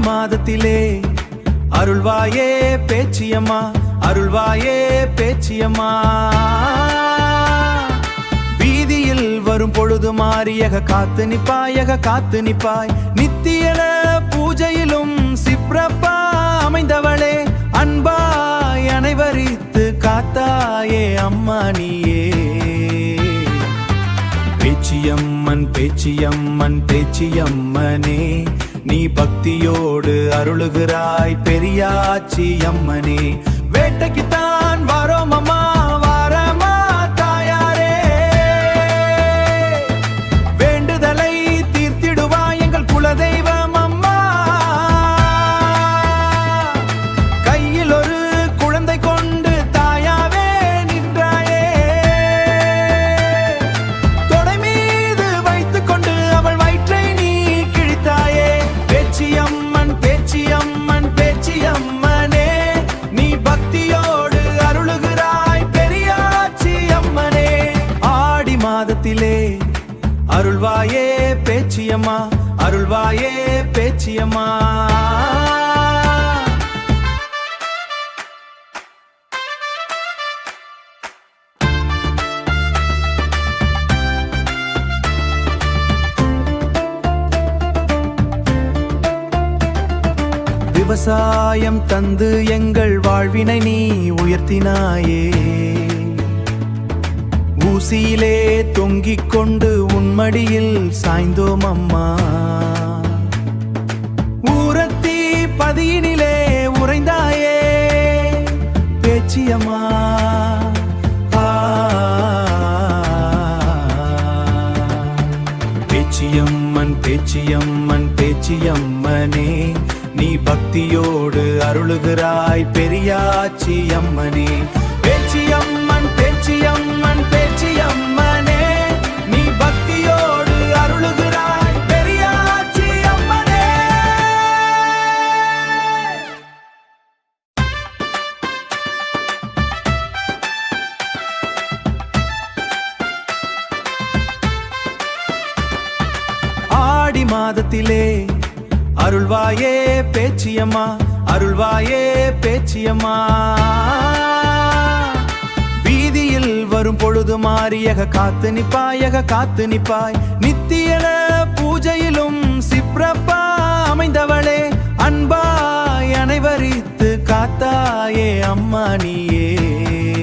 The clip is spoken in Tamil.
மாதத்திலே அருள்வாயே பேச்சியம்மா, அருள்வாயே பேச்சியம்மா. வீதியில் வரும் பொழுது மாறியக காத்து நிப்பாயக காத்து நிப்பாய். நித்தியல பூஜையிலும் சிப்ரப்பா அமைந்தவளே, அன்பாய் அனைவரித்து காத்தாயே அம்மா நீயே. பேச்சியம்மன் பேச்சியம்மன் பேச்சியம்மனே, நீ பக்தியோடு அருளுகிறாய் பெரியாச்சி அம்மனே. வேட்டைக்குத்தான் வரோம் அம்மா வாரமா தாயாரே, வேண்டுதலை தீர்த்திடுவாய் எங்கள் குலதெய்வம் அம்மா. கையில் ஒரு குழந்தை கொண்டு தாயாவே நின்றாயே, தொடை மீது வைத்துக் கொண்டு அவள் வயிற்றை நீ கிழித்தாயே. பேச்சியம்மன் பேச்சியம்மன் பேச்சியம்மனே, நீ பக்தியோடு அருளுகிறாய் பெரியாச்சி அம்மனே. ஆடி மாதத்திலே அருள்வாயே பேச்சியம்மா, அருள்வாயே பேச்சியம்மா. விவசாயம் தந்து எங்கள் வாழ்வினை நீ உயர்த்தினாயே. ஊசியிலே தொங்கிக் கொண்டு உன்மடியில் சாய்ந்தோம் அம்மா. ஊரத்தி பதியினிலே உறைந்தாயே பேச்சியம்மா. பேச்சியம்மன் பேச்சியம்மன் பேச்சியம்மனே, நீ பக்தியோடு அருளுகிறாய் பெரியாச்சி அம்மனே. பேச்சியம்மன் பேச்சியம்மன் பேச்சியம்மனே, நீ பக்தியோடு அருளுகிறாய் பெரியாச்சி அம்மனே. ஆடி மாதத்திலே அருள்வாயே பேச்சியம்மா, அருள்வாயே பேச்சியம்மா. வீதியில் வரும் பொழுது மாறியக காத்து நிப்பாயக காத்து நிப்பாய். நித்தியல பூஜையிலும் சிப்ரப்பா அமைந்தவளே, அன்பாய் அனைவரித்து காத்தாயே அம்மா நீயே.